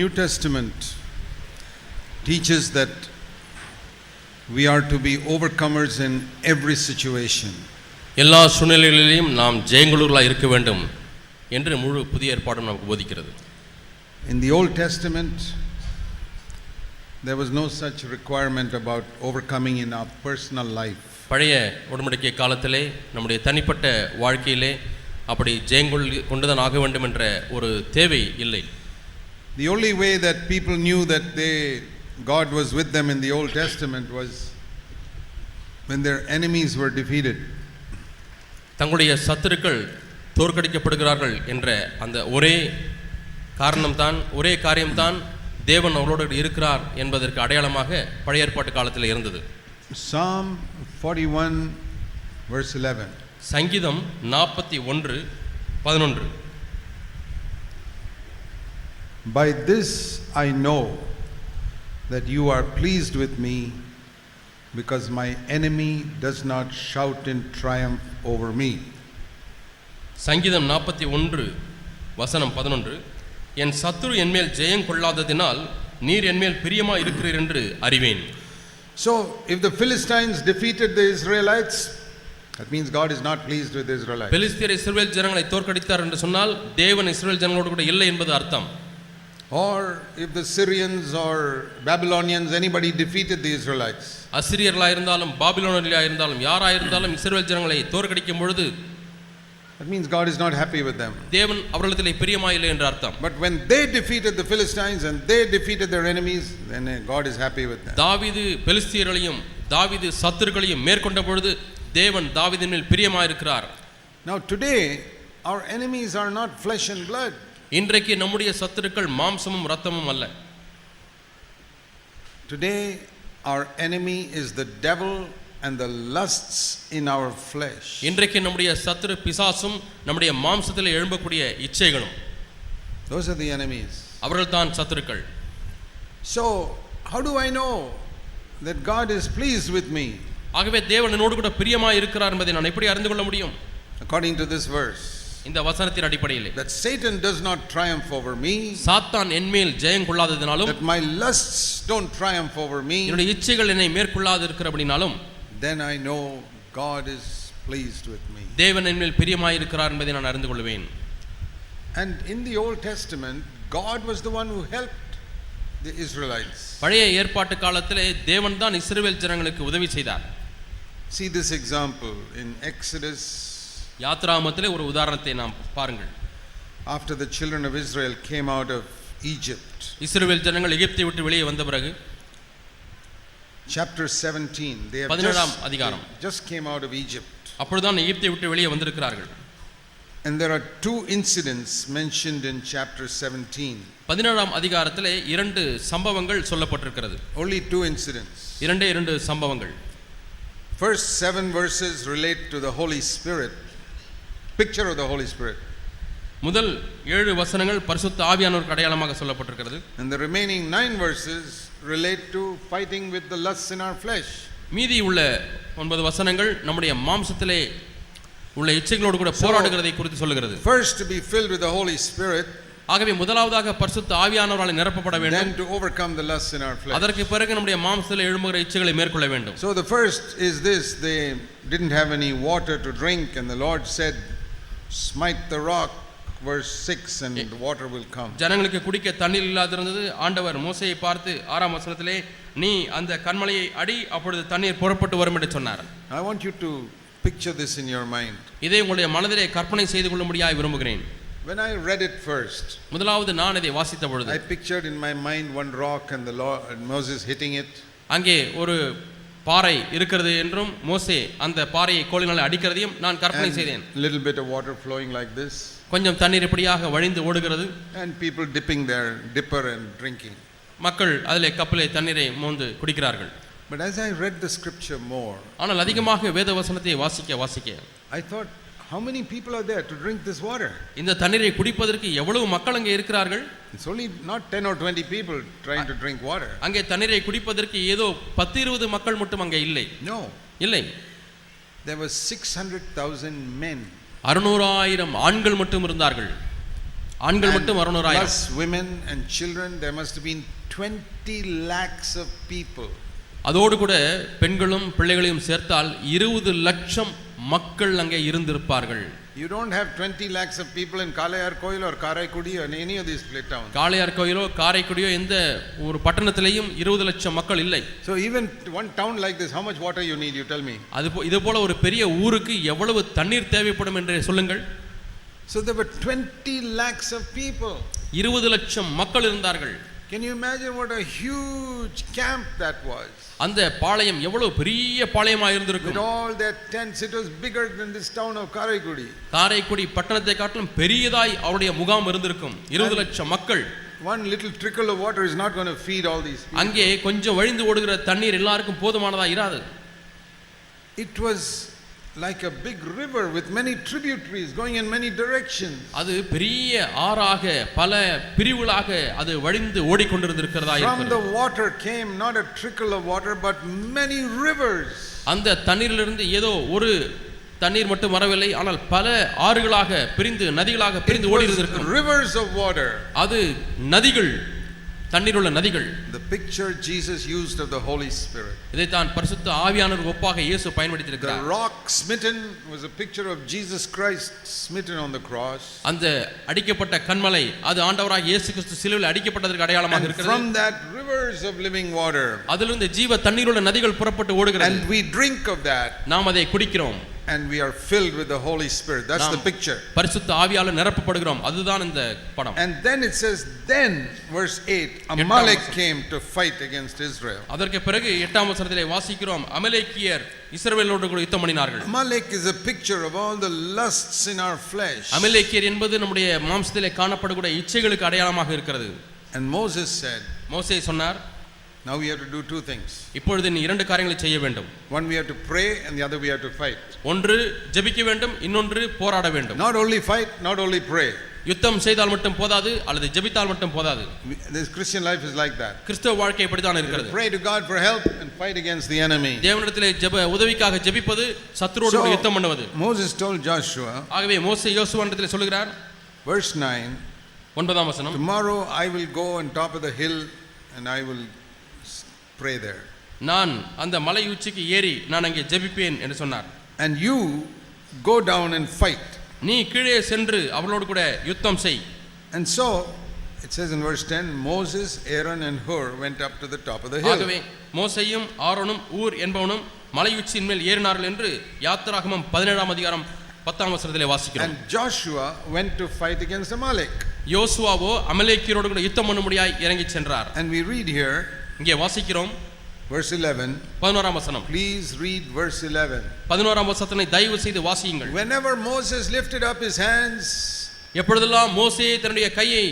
New Testament teaches that we are to be overcomers in every situation. எல்லா சூழ்நிலைகளிலும் நாம் ஜெயங்கொள்ளுவர்களாக இருக்க வேண்டும் என்று முழு புதிய ஏற்பாடும் நமக்கு போதிக்கிறது. In the Old Testament, there was no such requirement about overcoming in our personal life. பழைய உடன்படிக்கை காலத்திலே நம்முடைய தனிப்பட்ட வாழ்க்கையிலே அப்படி ஜெயங்கொண்டுதான் ஆக வேண்டும் என்ற ஒரு தேவை இல்லை. The only way that people knew that God was with them in the Old Testament was when their enemies were defeated. தங்களுடைய சத்துருக்கள் தோற்கடிக்கப்படுகிறார்கள் என்ற அந்த ஒரே காரியம்தான் தேவன் அவரோடு இருக்கிறார் என்பதற்கு அடையாளமாக பழைய ஏற்பாட்டு காலத்தில் இருந்தது. Psalm 41 verse 11. சங்கீதம் 41:11. By this I know that you are pleased with me, because my enemy does not shout in triumph over me. சங்கீதம் 41:11. என் சத்துரு என்மேல் ஜெயம் கொள்ளாததினால் நீர் என்மேல் பிரியமா இருக்கிறீர் என்று அறிவேன். So if the Philistines defeated the Israelites, that means God is not pleased with the Israelites. பெலிஸ்தியர் இஸ்ரவேல் ஜனங்களை தோற்கடித்தார் என்று சொன்னால் தேவன் இஸ்ரவேல் ஜனங்களோடு கூட இல்லை என்பது அர்த்தம். Or if the Syrians or Babylonians, anybody defeated the Israelites, அசிரியர்களாக இருந்தாலும் பாபிலோனியர்களாக இருந்தாலும் யாராக இருந்தாலும் இஸ்ரவேல் ஜனங்களை தோற்கடிக்கும் பொழுது that means God is not happy with them. தேவன் அவர்களிடத்தில் பிரியமாயில்லை என்று அர்த்தம். But when they defeated the Philistines and they defeated their enemies, then God is happy with them. தாவீது பெலிஸ்தியர்களையும் தாவீது சத்துருக்களையும் மேற்கொண்ட பொழுது தேவன் தாவீதின் மேல் பிரியமாயிருக்கிறார். Now today our enemies are not flesh and blood. இன்றைக்கு நம்முடைய சத்துருக்கள் மாம்சமும் இரத்தமும் அல்ல. Today our enemy is the devil and the lusts in our flesh. இன்றைக்கு நம்முடைய சத்துரு பிசாசும் நம்முடைய மாம்சத்தில் எழும்பக்கூடிய இச்சைகளும். Those are the enemies. அவர்கள்தான் சத்துருக்கள். So how do I know that God is pleased with me? ஆகவே தேவன் என்னோடு கூட பிரியமாய் இருக்கிறார் என்பதை நான் எப்படி அறிந்து கொள்ள முடியும்? According to this verse, இந்த வசனத்தின் அடிப்படையில் that Satan does not triumph over me, சாத்தான் என்மேல் ஜெயம் கொள்ளாததினாலும், that my lusts don't triumph over me, என்னுடைய இச்சைகள் என்னை மேற்கொள்ளாது இருக்கிறபடினாலும், then I know God is pleased with me. தேவன் என்மேல் பிரியமாய் இருக்கிறார் என்பதை நான் அறிந்து கொள்வேன். And in the Old Testament, God was the one who helped the Israelites. பழைய ஏற்பாட்டு காலத்திலே தேவன் தான் இஸ்ரவேல் ஜனங்களுக்கு உதவி செய்தார். See this example in Exodus. யாத்ராகமத்திலே ஒரு உதாரணத்தை நாம் பாருங்கள். After the children of Israel came out of Egypt, இஸ்ரவேல் ஜனங்கள் எகிப்தை விட்டு வெளியே வந்த பிறகு chapter 17, they have just came out of Egypt. அப்பொழுதுதான் எகிப்தை விட்டு வெளியே வந்திருக்கிறார்கள். And there are two incidents mentioned in chapter 17. 17ஆம் அதிகாரத்திலே இரண்டு சம்பவங்கள் சொல்லப்பட்டிருக்கிறது. Only two incidents. இரண்டு சம்பவங்கள். First 7 verses relate to the Holy Spirit, picture of the Holy Spirit. முதல் 7 வசனங்கள் பரிசுத்த ஆவியானவருக்கு அடையாளமாக சொல்லப்பட்டிருக்கிறது. And the remaining 9 verses relate to fighting with the lusts in our flesh. மீதி உள்ள 9 வசனங்கள் நம்முடைய மாம்சத்திலே உள்ள இச்சைகளோடு கூட போராடுகிறதை குறித்து சொல்லுகிறது. First to be filled with the Holy Spirit, ஆகவே முதலாவதாக பரிசுத்த ஆவியானவரால் நிரப்பப்பட வேண்டும். Then to overcome the lusts in our flesh. அதற்கு பிறகு நம்முடைய மாம்சத்திலே எழும்புகிற இச்சைகளை மேற்கொள்ள வேண்டும். So the first is this: they didn't have any water to drink, and the Lord said, smite the rock, verse 6, and the water will come. ஜனங்களுக்கு குடிக்க தண்ணீர் இல்லாதிருந்தது. ஆண்டவர் மோசேயை பார்த்து 6ஆம் வசனத்திலே நீ அந்த கன்மலையை அடி, அப்பொழுது தண்ணீர் புறப்பட்டு வரும் என்று சொன்னார். I want you to picture this in your mind. இதை உங்களுடைய மனதிலே கற்பனை செய்து கொள்ளும்படியாய் விரும்புகிறேன். When I read it first, முதலாவது நான் இதை வாசித்த பொழுது I pictured in my mind one rock and the Lord and Moses hitting it. அங்கே ஒரு பாறை இருக்கிறது என்றும் மோசே அந்த பாறையை கோலினால் அடிக்கிறதையும் நான் கற்பனை செய்தேன். Little bit of water flowing like this. கொஞ்சம் தண்ணீர் இப்படியாக வழிந்து ஓடுகிறது. And people dipping their dipper and drinking. மக்கள் அதிலே கப்பிலே தண்ணீரை மோந்து குடிக்கிறார்கள். But as I read the scripture more, ஆனால் அதிகமாக வேத வசனத்தை வாசிக்க I thought, how many people are there to drink this water? இந்த தண்ணீரை குடிப்பதற்கு எவ்வளவு மக்கள் அங்கே இருக்கிறார்கள்? It's only not 10 or 20 people trying to drink water. அங்கே தண்ணீரை குடிப்பதற்கு ஏதோ 10-20 மக்கள் மட்டும் அங்கே இல்லை. No. இல்லை. There were 600,000 men. 600,000 ஆண்கள் மட்டும் இருந்தார்கள். ஆண்கள் மட்டும் 600,000 plus women and children, there must have been 20 lakhs of people. அதோடு கூட பெண்களும் பிள்ளைகளையும் சேர்த்தால் 20 லட்சம் மக்கள் அங்கே இருந்திருப்பார்கள். You don't have 20 lakhs of people in Kalayarkoil or Karaikudi or any of these towns. காளையார்கோயிலோ காரைக்குடியோ எந்த ஒரு பட்டணத்திலேயும் 20 லட்சம் மக்கள் இல்லை. So even one town like this, how much water you need, you tell me. இது போல ஒரு பெரிய ஊருக்கு எவ்வளவு தண்ணீர் தேவைப்படும் என்று சொல்லுங்கள். So there were 20 lakhs of people. 20 லட்சம் மக்கள் இருந்தார்கள். Can you imagine what a huge camp that was? அந்த பாளையம் எவ்வளவு பெரிய பாளையமாக இருந்திருக்கும். With all their tents, it was bigger than this town of Karaikudi. Karaikudi பட்டணத்தை காட்டிலும் பெரியதாய் அவருடைய முகாம் இருந்திருக்கும். 20 லட்சம் மக்கள். One little trickle of water is not going to feed all these people. அங்கே கொஞ்சம் வழிந்து ஓடுகிற தண்ணீர் எல்லாருக்கும் போதுமானதா இராது. It was like a big river with many tributaries going in many directions. அது பெரிய ஆறாக பல பிரிவுகளாக அது வழிந்து ஓடிக்கொண்டிருக்கிறதா From the water came not a trickle of water but many rivers. அந்த தண்ணீரிலிருந்து ஏதோ ஒரு தண்ணீர் மட்டும் வரவில்லை, ஆனால் பல ஆறுகளாக பிரிந்து நதிகளாக பிரிந்து ஓடி இருந்திருக்கும். Rivers of water. அது நதிகள், தண்ணீருள்ள நதிகள். The picture Jesus used of the Holy Spirit. இதைத்தான் பரிசுத்த ஆவியானவர் ஒப்பாக இயேசு பயன்படுத்தியிருக்கிறார். The rock smitten was a picture of Jesus Christ smitten on the cross. அந்த அடிக்கப்பட்ட கன்மலை அது ஆண்டவராகிய இயேசு கிறிஸ்து சிலுவையில் அடிக்கப்பட்டதற்கு அடையாளமாக இருக்கிறது. From that rivers of living water. அதிலிருந்து ஜீவ தண்ணீருள்ள நதிகள் புறப்பட்டு ஓடுகிறது. And we drink of that. நாம் அதை குடிக்கிறோம். And we are filled with the Holy Spirit. That's the picture. பரிசுத்த ஆவியால நிரப்பப்படுகிறோம். அதுதான் இந்த படம். And then it says, then verse 8, Amalek came to fight against Israel. அதற்கு பிறகு 8ஆம் வசனத்திலே வாசிக்கிறோம், அமலேக்கியர் இஸ்ரவேலோடு கூட யுத்தம் பண்ணினார்கள். Amalek is a picture of all the lusts in our flesh. அமலேக்கியர் என்பது நம்முடைய மாம்சத்திலே காணப்படக்கூடிய இச்சைகளுக்கு அடையாளமாக இருக்கிறது. And Moses said, மோசே சொன்னார், now we have to do two things. இப்பொழுது நீ இரண்டு காரியங்களை செய்ய வேண்டும். One, we have to pray, and the other we have to fight. ஒன்று ஜெபிக்க வேண்டும், இன்னொன்று போராட வேண்டும். Not only fight, not only pray. யுத்தம் செய்தால் மட்டும் போதாது, அல்லது ஜெபித்தால் மட்டும் போதாது. This Christian life is like that. கிறிஸ்தவ வாழ்க்கை இப்படி தான் இருக்கிறது. Pray to God for help and fight against the enemy. தேவனிடத்திலே உதவிக்காக ஜெபிப்பது, சத்துருவோடு கூட யுத்தம் பண்ணுவது. Moses told Joshua, ஆகவே மோசே யோசுவாவிடத்திலே சொல்கிறார், verse 9, 9ஆம் வசனம், tomorrow I will go on top of the hill and I will pray there. நான் அந்த மலை உச்சிக்கு ஏறி நான் அங்கே ஜெபிப்பேன் என்று சொன்னார். And you go down and fight. நீ கீழே சென்று அவளோடு கூட யுத்தம் செய். And so it says in verse 10, Moses, Aaron and Hur went up to the top of the hill. ஆகவே மோசேயும் ஆரோனும் ஊர் என்பவனும் மலை உச்சியின் மேல் ஏறினார்கள் என்று யாத்திராகமம் 17ஆம் அதிகாரம் 10ஆம் வசனத்திலே வாசிக்கிறோம். And Joshua went to fight against Amalek. யோசுவாவோ அமலேக்கியரோடு கூட யுத்தம் பண்ணும்படியாய் இறங்கி சென்றார். And we read here, இங்கே வாசிக்கிறோம், verse 11, 11ஆம் வசனம். please read verse 11. 11ஆம் வசனத்தை தயவு செய்து வாசியுங்கள். Whenever Moses lifted up his hands, எப்பொழுதெல்லாம் மோசே தன்னுடைய கையை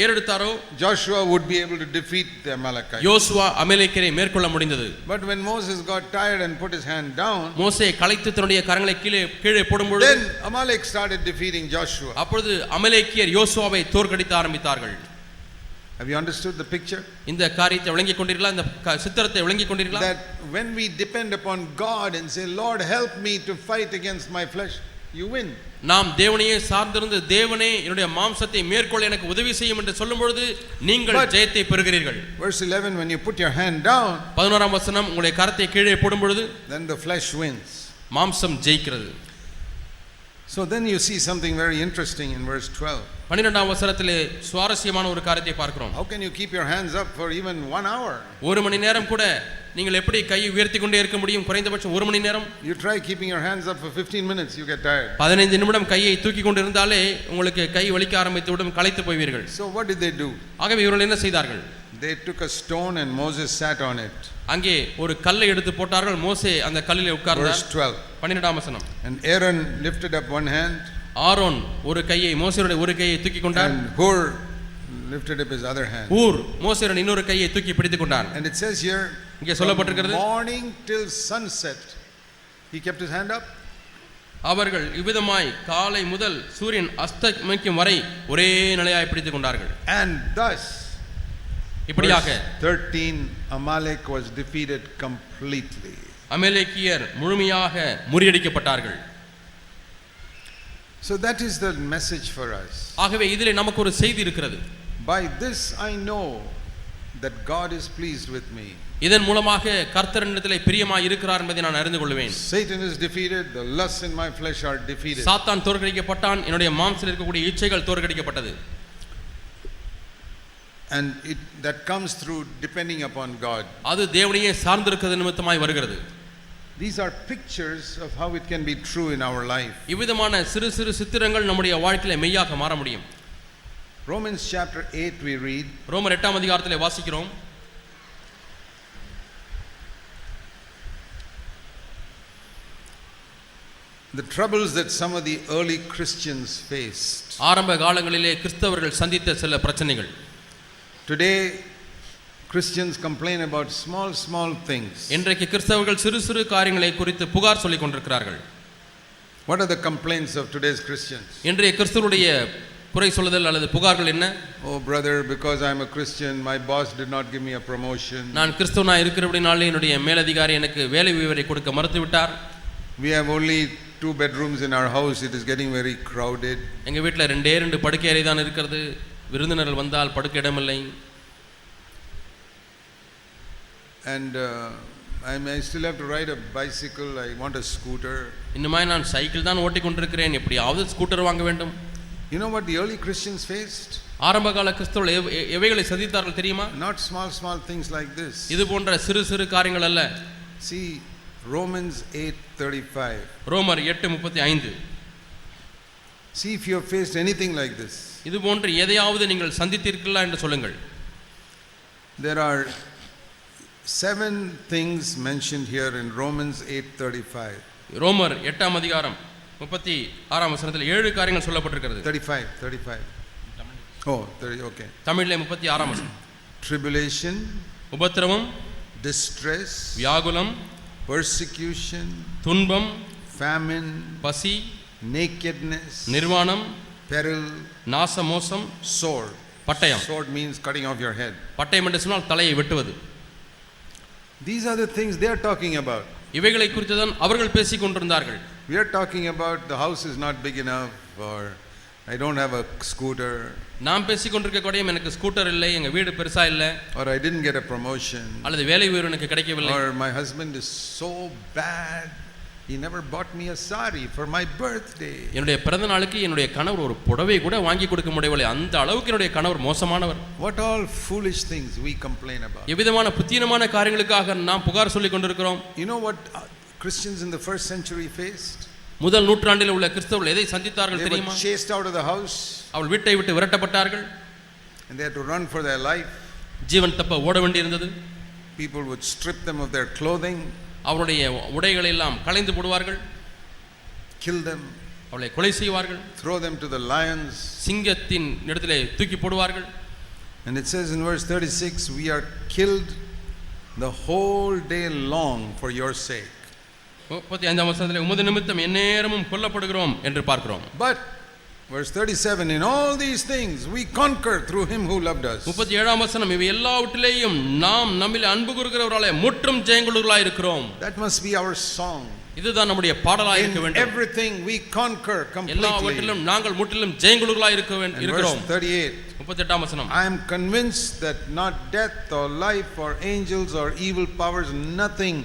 ஏறெடுத்தாரோ, Joshua would be able to defeat the Amalekites. யோசுவா அமலேக்கியரை மேற்கொள்ள முடிந்தது. But when Moses got tired and put his hand down, மோசே களைத்து தன்னுடைய கரங்களை கீழே போடும்போது, then Amalek started defeating Joshua. அப்பொழுது அமலேக்கியர் யோசுவாவை தோற்கடிக்க ஆரம்பித்தார்கள். Have you understood the picture? இந்த காரியத்தை விளங்கிக் கொண்டீர்களா? இந்த சித்திரத்தை விளங்கிக் கொண்டீர்களா? That when we depend upon God and say, Lord, help me to fight against my flesh, you win. நாம் தேவனையே சார்ந்திருந்து, தேவனே என்னுடைய மாம்சத்தை மேற்கொள்ள எனக்கு உதவி செய்யும் என்று சொல்லும் பொழுது நீங்கள் ஜெயத்தை பெறுகிறீர்கள். Verse 11, when you put your hand down, 11ஆம் வசனம், உங்களுடைய கரத்தை கீழே போடும் பொழுது then the flesh wins. மாம்சம் ஜெயிக்கிறது. So then you see something very interesting in verse 12. 12ஆம் வசனத்திலே சுவாரஸ்யமான ஒரு காரியத்தை பார்க்கிறோம். How can you keep your hands up for even 1 hour? ஒரு மணி நேரம் கூட நீங்கள் எப்படி கையை உயர்த்தி கொண்டே இருக்க முடியும்? குறைந்தபட்சம் ஒரு மணி நேரம். You try keeping your hands up for 15 minutes, you get tired. 15 நிமிடம் கையை தூக்கி கொண்டிருந்தாலே உங்களுக்கு கை வலிக்க ஆரம்பித்து விடும், களைத்து போய்வீர்கள். So what did they do? ஆகவே இவர்கள் என்ன செய்தார்கள்? They took a stone and Moses sat on it. அங்கே ஒரு கல்லை எடுத்து போட்டார்கள், மோசே அந்த கல்லிலே உட்கார்ந்தார். Verse 12. 12ஆம் வசனம். And Aaron lifted up one hand, Aaron ஒரு கையை, மோசேயுடைய ஒரு கையை தூக்கி கொண்டார். and Hur lifted up his other hand. ஊர் மோசேயுடைய இன்னொரு கையை தூக்கி பிடித்துக் கொண்டார். And it says here, இங்கே சொல்லப்பட்டிருக்கிறது, morning till sunset he kept his hand up. அவர்கள் இவ்விதமாய் காலை முதல் சூரியன் அஸ்தமிக்கும் வரை ஒரே நிலையாய் பிடித்துக் கொண்டார்கள். And thus, இப்படியாக 13, Amalek was defeated completely. அமலேக்கியர் முழுமையாக முறியடிக்கப்பட்டார்கள். So that is the message for us. ஆகவே இதிலே நமக்கு ஒரு செய்தி இருக்கிறது. By this I know that God is pleased with me. இதன் மூலமாக கர்த்தர் என்னிடத்திலே பிரியமாய் இருக்கிறார் என்பதை நான் அறிந்து கொள்வேன். Satan is defeated, the lusts in my flesh are defeated. சாத்தான் தோற்கடிக்கப்பட்டான், என்னுடைய மாம்சத்தில் இருக்கக்கூடிய இச்சைகள் தோற்கடிக்கப்பட்டது. And that comes through depending upon God. அது தேவனையே சார்ந்திருக்கிறது நிமித்தமாய் வருகிறது. These are pictures of how it can be true in our life. இவ்விதமான சிறு சிறு சித்திரங்கள் நம்முடைய வாழ்க்கையிலே மெய்யாக மாற முடியும். Romans chapter 8 we read. ரோமர் 8 ஆம் அதிகாரத்திலே வாசிக்கிறோம். The troubles that some of the early Christians faced. ஆரம்ப காலங்களிலே கிறிஸ்தவர்கள் சந்தித்த சில பிரச்சனைகள். Today Christians complain about small things. இன்றைக்கு கிறிஸ்தவர்கள் சிறு சிறு காரியங்களை குறித்து புகார் சொல்லிக் கொண்டிருக்கிறார்கள். What are the complaints of today's Christians? இன்றைய கிறிஸ்தவருடைய குறை சொல்லுதல் அல்லது புகார்கள் என்ன? Oh brother, because I am a Christian, my boss did not give me a promotion. நான் கிறிஸ்தவனா இருக்கிறபடினாலே என்னுடைய மேலதிகாரி எனக்கு வேலை உயர்வை கொடுக்க மறுத்து விட்டார். We have only 2 bedrooms in our house, it is getting very crowded. எங்க வீட்ல 2 படுக்கை அறை தான் இருக்கிறது, விருந்தினர்கள் வந்தால் படுக்க இடமில்லை. And I still have to ride a bicycle, I want a scooter. இன்னுமே நான் சைக்கிள் தான் ஓட்டிக் கொண்டிருக்கிறேன், எப்படியாவது ஸ்கூட்டர் வாங்க வேண்டும். You know what the early Christians faced? ஆரம்பகால கிறிஸ்தவர்கள் எவைகளை சந்தித்தார்கள் தெரியுமா? Not small things like this. இது போன்ற சிறு சிறு காரியங்கள் அல்ல. See Romans 8:35. ரோமர் 8:35. See if you have faced anything like this. இது போன்ற எதையாவது நீங்கள் சந்தித்தீர்களா என்று சொல்லுங்கள். There are 7 things mentioned here in Romans 8:35. ரோமர் 8 ஆம் அதிகாரம் 36ஆம் வசனத்தில் 7 காரியங்கள் சொல்லப்பட்டிருக்கிறது. 35. Oh, 30, okay. தமிழிலே 36ஆம் வசனம். Tribulation, உபத்திரவம், distress, வியாகுலம், persecution, துன்பம், famine, பசி, nakedness, நிர்வாணம், peril, நாசமோசம், sword. பட்டயம். Sword means cutting off your head. பட்டயம் என்று சொன்னால் தலையை வெட்டுவது. These are the things they are talking about. இவைகளை குறித்து தான் அவர்கள் பேசிக் கொண்டிருந்தார்கள். We are talking about the house is not big enough, or I don't have a scooter, நாம் பேசிக் கொண்டிருக்க கூடயும் எனக்கு ஸ்கூட்டர் இல்லை, எங்க வீடு பெருசா இல்லை, or I didn't get a promotion, அல்லது வேலை உயர்வு எனக்கு கிடைக்கவில்லை, or my husband is so bad, he never bought me a sari for my birthday. என்னுடைய பிறந்த நாளுக்கு என்னுடைய கணவர் ஒரு புடவை கூட வாங்கி கொடுக்க முடியவில்லை, அந்த அளவுக்கு என்னுடைய கணவர் மோசமானவர். What all foolish things we complain about. எவ்விதமான புத்தீனமான காரியங்களுக்காக நாம் புகார் சொல்லிக் கொண்டிருக்கிறோம். You know what Christians in the first century faced? முதல் நூற்றாண்டில் உள்ள கிறிஸ்தவர்கள் எதை சந்தித்தார்கள் They தெரியுமா? were chased out of the house, அவள் வீட்டை விட்டு விரட்டப்பட்டார்கள், and they had to run for their life. ஜீவன் தப்ப ஓட வேண்டியிருந்தது. People would strip them of their clothing, அவருடைய உடைகளை எல்லாம் களைந்து போடுவார்கள், kill them, அவளை கொலை செய்வார்கள், throw them to the lions. சிங்கத்தின் இடத்திலே தூக்கி போடுவார்கள். And it says in verse 36, we are killed the whole day long for your sake. 35ஆம் வசனத்திலே உமது நிமித்தம் எந்நேரமும் கொல்லப்படுகிறோம் என்று பார்க்கிறோம். But verse 37, in all these things we conquer through him who loved us. 37ஆம் வசனம், இவை எல்லாவற்றிலேயும் நாம் நம்மில் அன்பு கூறுகிறவராலே முற்றும் ஜெயங்கொள்ளுகிறவர்களாய் இருக்கிறோம். That must be our song. இதுதான் நம்முடைய பாடலாய் இருக்க In வேண்டும். everything we conquer completely. எல்லாவற்றிலும் நாங்கள் முற்றிலும் ஜெயங்கொள்ளுகிறவர்களாய் இருக்கிறோம். Verse 38, 38ஆம் வசனம், I am convinced that not death or life or angels or evil powers, nothing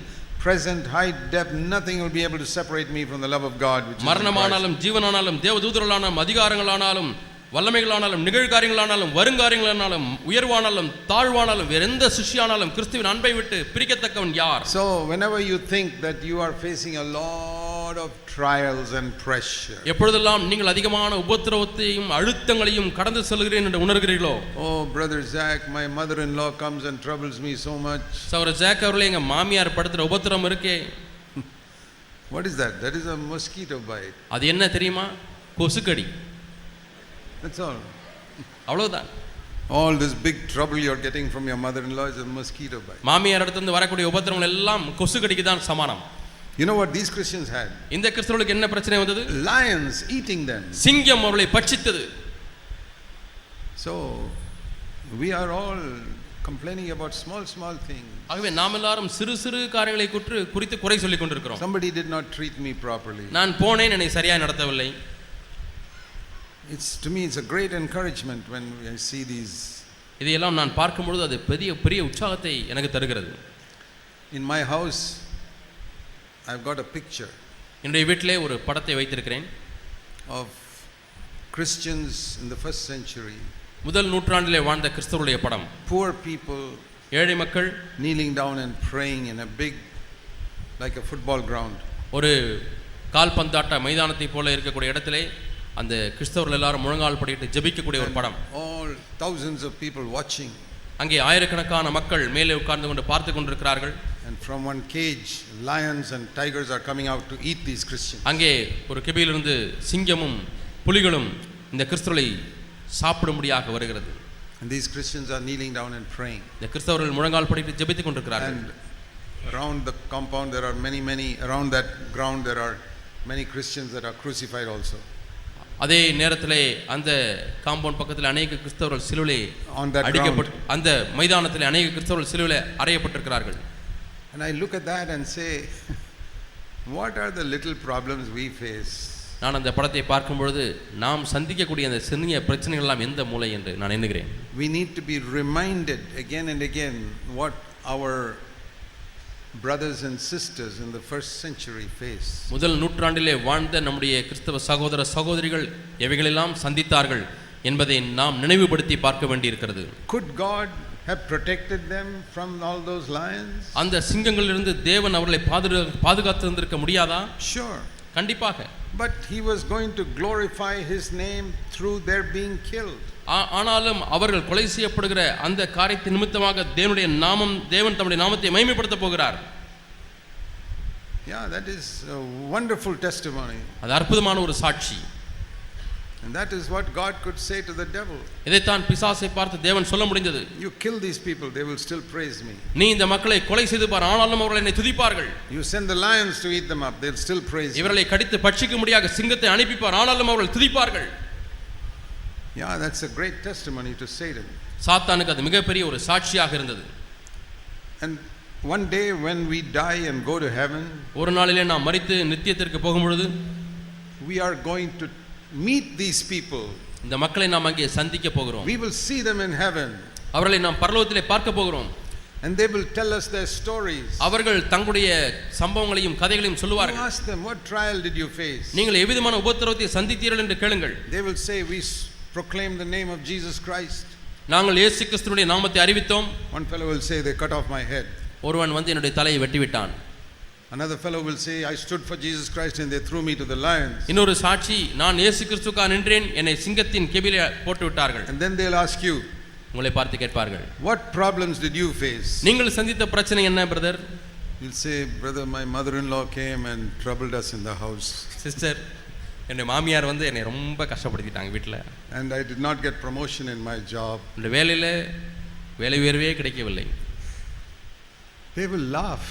present, height, depth, nothing will be able to separate me from the love of God which is in Christ. மரணமானாலும் ஜீவனானாலும் தேவதூதர்களானாலும் அதிகாரங்களானாலும் வல்லமைகளானாலும் நிகழ்காரியங்களானாலும் வருங்காரியங்களானாலும் உயர்வானாலும் தாழ்வானாலும் வேற எந்த சிஷ்யானாலும் கிறிஸ்துவின் அன்பை விட்டு பிரிக்கத்தக்கவன் யார்? So whenever you think that you are facing a lot of trials and pressure, எப்பொழுதெல்லாம் நீங்கள் அதிகமான உபத்திரவத்தையும் அழுத்தங்களையும் கடந்து செல்கிறேன் என்று உணர்கிறீர்களோ, oh brother Zach, my mother-in-law comes and troubles me so much. சகோதரர் ஜாக் அவர்களே, எங்க மாமியார் படுத்துற உபத்திரம் இருக்கே. What is that? That is a mosquito bite. அது என்ன தெரியுமா? கொசுக்கடி. That's all. அவ்வளவுதான். All this big trouble you are getting from your mother-in-law is a mosquito bite. மாமியார் இடத்திலிருந்து வரக்கூடிய உபத்திரங்கள் எல்லாம் கொசுக்கடிக்கு தான் சமானம். You know what these Christians had? இந்த கிறிஸ்தவர்களுக்கு என்ன பிரச்சனை வந்தது? Lions eating them. சிங்கம் அவர்களை பட்சித்தது. So we are all complaining about small things. ஆகவே நாம் எல்லாரும் சிறு சிறு காரியங்களை குறித்து குறை சொல்லிக் கொண்டிருக்கிறோம். Somebody did not treat me properly. நான் போனேன், என்னை சரியாக நடத்தவில்லை. To me, it's a great encouragement when I see these. இதையெல்லாம் நான் பார்க்கும் பொழுது அது பெரிய உற்சாகத்தை எனக்கு தருகிறது. In my house, I've got a picture என்னுடைய வீட்டிலே ஒரு படத்தை வைத்திருக்கிறேன். Of Christians in the first century. முதல் நூற்றாண்டிலே வாழ்ந்த கிறிஸ்தவருடைய படம். Poor people, ஏழை மக்கள் kneeling down and praying in a big, like a football ground. ஒரு கால்பந்தாட்ட மைதானத்தை போல இருக்கக்கூடிய இடத்திலே அந்த கிறிஸ்தவர்கள் எல்லாரும் முழங்கால் படியிட்டு ஜெபிக்கக்கூடிய ஒரு படம். All thousands of people watching. அங்கே ஆயிரக்கணக்கான மக்கள் மேலே உட்கார்ந்து கொண்டு பார்த்து கொண்டிருக்கிறார்கள். And from one cage, lions and tigers are coming out to eat these Christians. அங்கே ஒரு கெபியிலிருந்து சிங்கமும் புலிகளும் இந்த கிறிஸ்தவர்களை சாப்பிடும்படியாக வருகிறது. And these Christians are kneeling down and praying. இந்த கிறிஸ்தவர்கள் முழங்கால் படியிட்டு ஜெபித்துக் கொண்டிருக்கிறார்கள். And around the compound there are many around that ground there are many Christians that are crucified also. அதே நேரத்திலே அந்த காம்பவுண்ட் பக்கத்தில் அநேக கிறிஸ்தவர்கள் சிலுவையிலே அடிக்கப்பட்டு அந்த மைதானத்திலே அநேக கிறிஸ்தவர்கள் சிலுவையிலே அறையப்பட்டிருக்கிறார்கள். And I look at that and say, what are the little problems we face? நான் அந்த படத்தை பார்க்கும் பொழுது நாம் சந்திக்கக்கூடிய அந்த சிறிய பிரச்சனைகள் எல்லாம் எந்த மூலை என்று நான் எண்ணுகிறேன். We need to be reminded again and again what our brothers and sisters in the first century face. முதல் நூற்றாண்டிலே வாழ்ந்த நம்முடைய கிறிஸ்தவ சகோதர சகோதரிகள் எவைகளெல்லாம் சந்தித்தார்கள் என்பதை நாம் நினைவுபடுத்தி பார்க்க வேண்டியிருக்கிறது. Could God have protected them from all those lions? அந்த சிங்கங்களிலிருந்து தேவன் அவர்களை பாதுகாத்து இருந்திருக்க முடியாதா? Sure. கண்டிப்பாக. But he was going to glorify his name through their being killed. ஆனாலும் அவர்கள் கொலை செய்யப்படுகிற அந்த காரியத்தின் நிமித்தமாக தேவன் தம்முடைய நாமத்தை மகிமைப்படுத்த போகிறார். Yeah, that is a wonderful testimony. அது அற்புதமான ஒரு சாட்சி. And that is what God could say to the devil. இதைத்தான் பிசாசை பார்த்து தேவன் சொல்ல முடிந்தது. You kill these people, they will still praise me. நீ இந்த மக்களை கொலை செய்து பார், ஆனாலும் அவர்கள் என்னை துதிப்பார்கள். You send the lions to eat them up, they'll still praise me. இவர்களை கடித்து பட்சிக்க முடியாத சிங்கத்தை அனுப்பி பார், ஆனாலும் அவர்கள் துதிப்பார்கள். Yeah, that's a great testimony to Satan. சாத்தானுக்கு அது மிகப்பெரிய ஒரு சாட்சியாக இருந்தது. And one day when we die and go to heaven, ஒரு நாளிலே நாம் மரித்து நித்தியத்திற்கு போகும் பொழுது we are going to meet these people. இந்த மக்களை நாம் அங்கே சந்திக்க போகிறோம். We will see them in heaven. அவர்களை நாம் பரலோகத்திலே பார்க்க போகிறோம். And they will tell us their stories. அவர்கள் தங்களுடைய சம்பவங்களையும் கதைகளையும் சொல்லுவார்கள். You ask them, what trial did you face? நீங்கள் எவ்விதமான உபத்திரவத்தை சந்தித்தீர்கள் என்று கேளுங்கள். They will say, we proclaim the name of Jesus Christ. நாங்கள் இயேசு கிறிஸ்துவினுடைய நாமத்தை அறிவித்தோம். One fellow will say, they cut off my head. ஒருவன் வந்து என்னுடைய தலையை வெட்டி விட்டான். Another fellow will say, I stood for Jesus Christ and they threw me to the lions. இன்னொரு சாட்சி, நான் இயேசு கிறிஸ்துவுக்காக நின்றேன், என்னை சிங்கத்தின் கெபியிலே போட்டு விட்டார்கள். And then they'll ask you, உங்களை பார்த்து கேட்பார்கள், what problems did you face? நீங்கள் சந்தித்த பிரச்சனை என்ன brother? You'll say, brother, my mother-in-law came and troubled us in the house. Sister, என்னுடைய மாமியார் வந்து என்னை ரொம்ப கஷ்டப்படுத்திட்டாங்க வீட்டில். And I did not get promotion in my job. இந்த வேலையில் வேலை உயர்வே கிடைக்கவில்லை. They will laugh.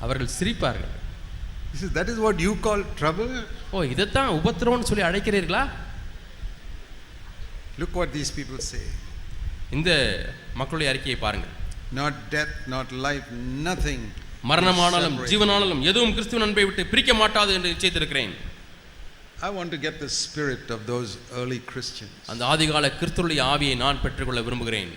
அவர்கள் சிரிப்பார்கள். That is what you call trouble? ஓ, இதைத்தான் உபத்திரவம்னு சொல்லி அழைக்கிறீர்களா? Look what these people say. இந்த மக்களுடைய அறிக்கையை பாருங்கள். Not death, not life, nothing. மரணமானாலும் ஜீவனானாலும் எதுவும் கிறிஸ்துவின் அன்பை விட்டு பிரிக்க மாட்டாது என்று நிச்சயித்திருக்கிறேன். I want to get the spirit of those early Christians. அந்த ஆதிகால கிறிஸ்துவுடைய ஆவியை நான் பெற்றுக்கொள்ள விரும்புகிறேன்.